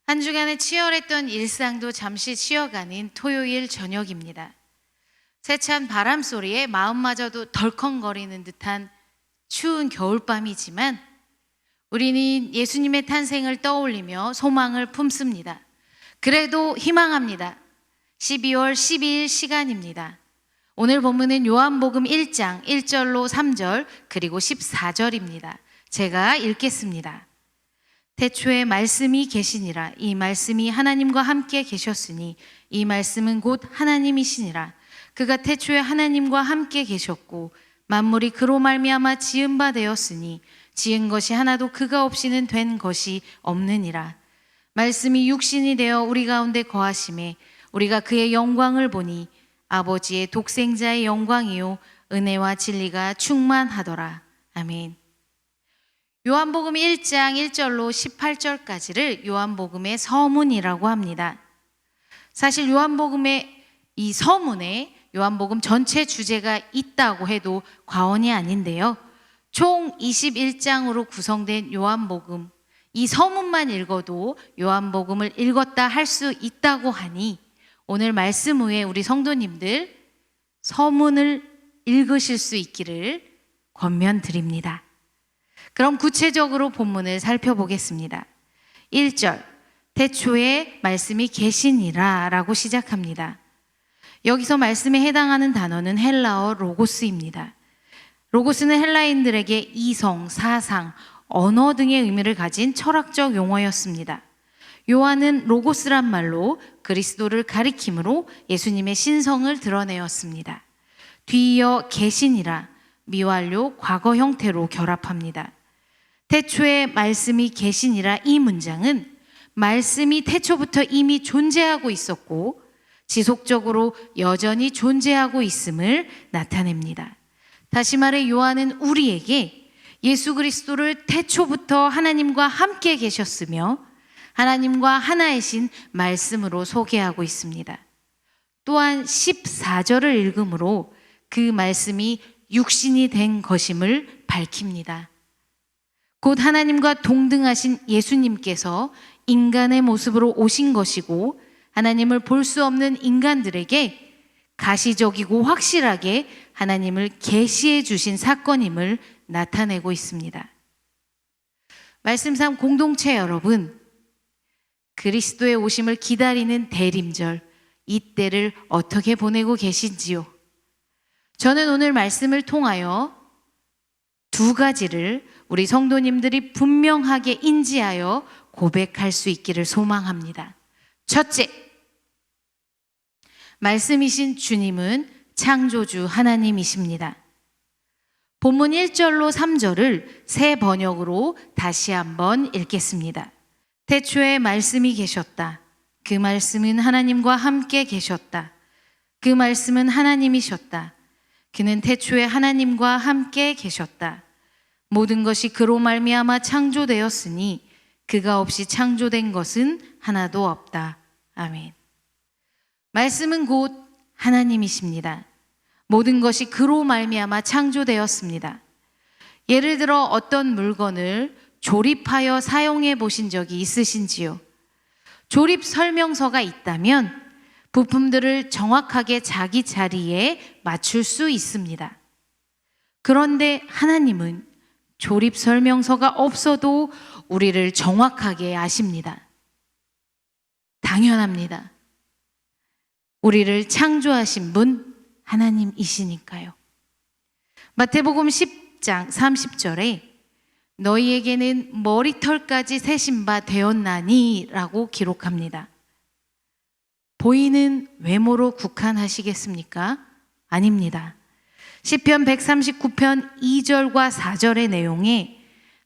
한 주간의 치열했던 일상도 잠시 쉬어가는 토요일 저녁입니다. 세찬 바람 소리에 마음마저도 덜컹거리는 듯한 추운 겨울밤이지만 우리는 예수님의 탄생을 떠올리며 소망을 품습니다. 그래도 희망합니다. 12월 12일 시간입니다. 오늘 본문은 요한복음 1장 1절로 3절 그리고 14절입니다. 제가 읽겠습니다. 태초에 말씀이 계시니라. 이 말씀이 하나님과 함께 계셨으니 이 말씀은 곧 하나님이시니라. 그가 태초에 하나님과 함께 계셨고 만물이 그로 말미암아 지은 바 되었으니 지은 것이 하나도 그가 없이는 된 것이 없느니라. 말씀이 육신이 되어 우리 가운데 거하심에 우리가 그의 영광을 보니 아버지의 독생자의 영광이요 은혜와 진리가 충만하더라. 아멘. 요한복음 1장 1절로 18절까지를 요한복음의 서문이라고 합니다. 사실 요한복음의 이 서문에 요한복음 전체 주제가 있다고 해도 과언이 아닌데요. 총 21장으로 구성된 요한복음, 이 서문만 읽어도 요한복음을 읽었다 할 수 있다고 하니 오늘 말씀 후에 우리 성도님들 서문을 읽으실 수 있기를 권면드립니다. 그럼 구체적으로 본문을 살펴보겠습니다. 1절, 태초에 말씀이 계시니라 라고 시작합니다. 여기서 말씀에 해당하는 단어는 헬라어 로고스입니다. 로고스는 헬라인들에게 이성, 사상, 언어 등의 의미를 가진 철학적 용어였습니다. 요한은 로고스란 말로 그리스도를 가리킴으로 예수님의 신성을 드러내었습니다. 뒤이어 계시니라 미완료 과거 형태로 결합합니다. 태초에 말씀이 계시니라 이 문장은 말씀이 태초부터 이미 존재하고 있었고 지속적으로 여전히 존재하고 있음을 나타냅니다. 다시 말해 요한은 우리에게 예수 그리스도를 태초부터 하나님과 함께 계셨으며 하나님과 하나이신 말씀으로 소개하고 있습니다. 또한 14절을 읽음으로 그 말씀이 육신이 된 것임을 밝힙니다. 곧 하나님과 동등하신 예수님께서 인간의 모습으로 오신 것이고 하나님을 볼 수 없는 인간들에게 가시적이고 확실하게 하나님을 계시해 주신 사건임을 나타내고 있습니다. 말씀 3 공동체 여러분, 그리스도의 오심을 기다리는 대림절, 이때를 어떻게 보내고 계신지요? 저는 오늘 말씀을 통하여 두 가지를 우리 성도님들이 분명하게 인지하여 고백할 수 있기를 소망합니다. 첫째, 말씀이신 주님은 창조주 하나님이십니다. 본문 1절로 3절을 새 번역으로 다시 한번 읽겠습니다. 태초에 말씀이 계셨다. 그 말씀은 하나님과 함께 계셨다. 그 말씀은 하나님이셨다. 그는 태초에 하나님과 함께 계셨다. 모든 것이 그로 말미암아 창조되었으니 그가 없이 창조된 것은 하나도 없다. 아멘. 말씀은 곧 하나님이십니다. 모든 것이 그로 말미암아 창조되었습니다. 예를 들어 어떤 물건을 조립하여 사용해 보신 적이 있으신지요? 조립 설명서가 있다면 부품들을 정확하게 자기 자리에 맞출 수 있습니다. 그런데 하나님은 조립 설명서가 없어도 우리를 정확하게 아십니다. 당연합니다. 우리를 창조하신 분 하나님이시니까요. 마태복음 10장 30절에 너희에게는 머리털까지 세신 바 되었나니 라고 기록합니다. 보이는 외모로 국한하시겠습니까? 아닙니다. 시편 139편 2절과 4절의 내용에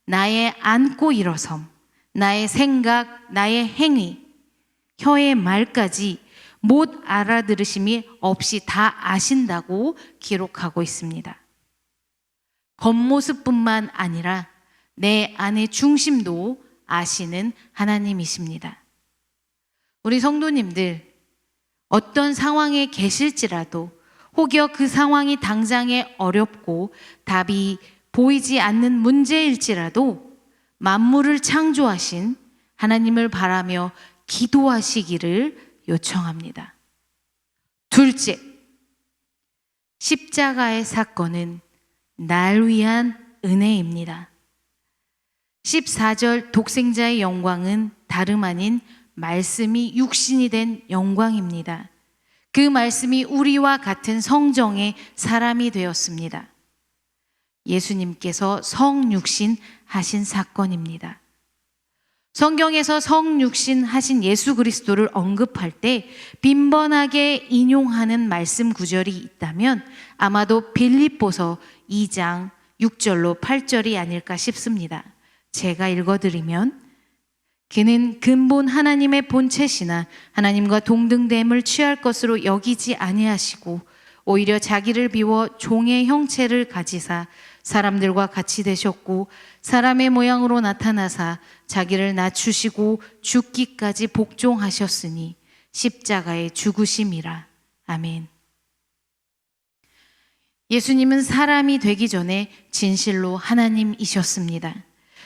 나의 앉고 일어섬, 나의 생각, 나의 행위, 혀의 말까지 못 알아들으심이 없이 다 아신다고 기록하고 있습니다. 겉모습뿐만 아니라 내 안의 중심도 아시는 하나님이십니다. 우리 성도님들, 어떤 상황에 계실지라도 혹여 그 상황이 당장에 어렵고 답이 보이지 않는 문제일지라도 만물을 창조하신 하나님을 바라며 기도하시기를 요청합니다. 둘째, 십자가의 사건은 날 위한 은혜입니다. 14절 독생자의 영광은 다름 아닌 말씀이 육신이 된 영광입니다. 그 말씀이 우리와 같은 성정의 사람이 되었습니다. 예수님께서 성육신 하신 사건입니다. 성경에서 성육신 하신 예수 그리스도를 언급할 때 빈번하게 인용하는 말씀 구절이 있다면 아마도 빌립보서 2장 6절로 8절이 아닐까 싶습니다. 제가 읽어드리면, 그는 근본 하나님의 본체시나 하나님과 동등됨을 취할 것으로 여기지 아니하시고 오히려 자기를 비워 종의 형체를 가지사 사람들과 같이 되셨고 사람의 모양으로 나타나사 자기를 낮추시고 죽기까지 복종하셨으니 십자가의 죽으심이라. 아멘. 예수님은 사람이 되기 전에 진실로 하나님이셨습니다.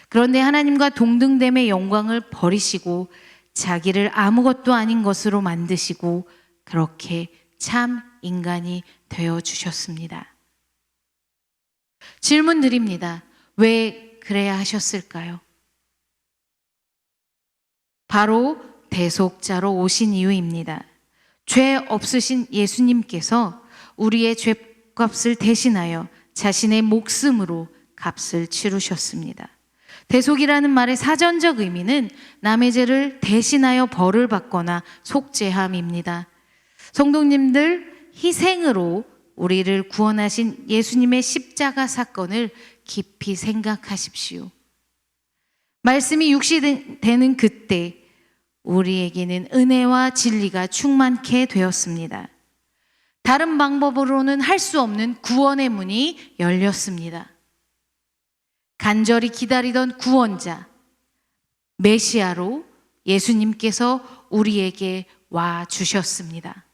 그런데 하나님과 동등됨의 영광을 버리시고 자기를 아무것도 아닌 것으로 만드시고 그렇게 참 인간이 되어주셨습니다. 질문 드립니다. 왜 그래야 하셨을까요? 바로 대속자로 오신 이유입니다. 죄 없으신 예수님께서 우리의 죄값을 대신하여 자신의 목숨으로 값을 치르셨습니다. 대속이라는 말의 사전적 의미는 남의 죄를 대신하여 벌을 받거나 속죄함입니다. 성도님들, 희생으로 우리를 구원하신 예수님의 십자가 사건을 깊이 생각하십시오. 말씀이 육신되는 그때 우리에게는 은혜와 진리가 충만케 되었습니다. 다른 방법으로는 할 수 없는 구원의 문이 열렸습니다. 간절히 기다리던 구원자, 메시아로 예수님께서 우리에게 와 주셨습니다.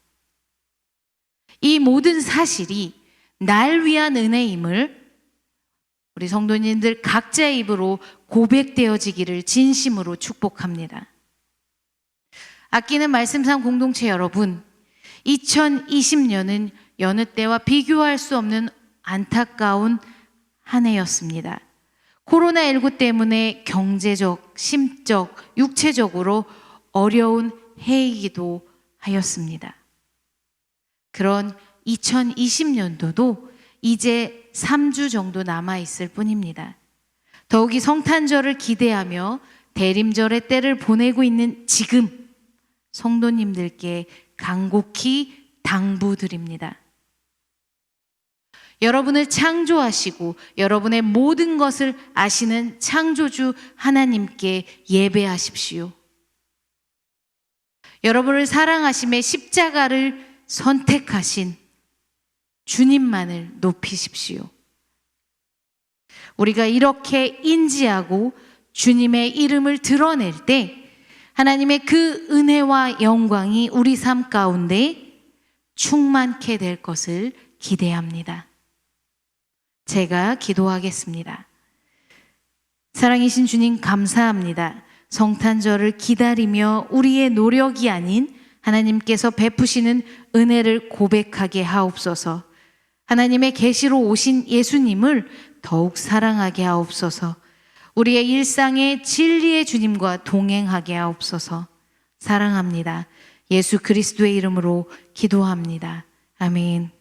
이 모든 사실이 날 위한 은혜임을 우리 성도님들 각자의 입으로 고백되어지기를 진심으로 축복합니다. 아끼는 말씀상 공동체 여러분, 2020년은 여느 때와 비교할 수 없는 안타까운 한 해였습니다. 코로나19 때문에 경제적, 심적, 육체적으로 어려운 해이기도 하였습니다. 그런 2020년도도 이제 3주 정도 남아있을 뿐입니다. 더욱이 성탄절을 기대하며 대림절의 때를 보내고 있는 지금 성도님들께 간곡히 당부드립니다. 여러분을 창조하시고 여러분의 모든 것을 아시는 창조주 하나님께 예배하십시오. 여러분을 사랑하심에 십자가를 선택하신 주님만을 높이십시오. 우리가 이렇게 인지하고 주님의 이름을 드러낼 때 하나님의 그 은혜와 영광이 우리 삶 가운데 충만케 될 것을 기대합니다. 제가 기도하겠습니다. 사랑이신 주님, 감사합니다. 성탄절을 기다리며 우리의 노력이 아닌 하나님께서 베푸시는 은혜를 고백하게 하옵소서. 하나님의 계시로 오신 예수님을 더욱 사랑하게 하옵소서. 우리의 일상에 진리의 주님과 동행하게 하옵소서. 사랑합니다. 예수 그리스도의 이름으로 기도합니다. 아멘.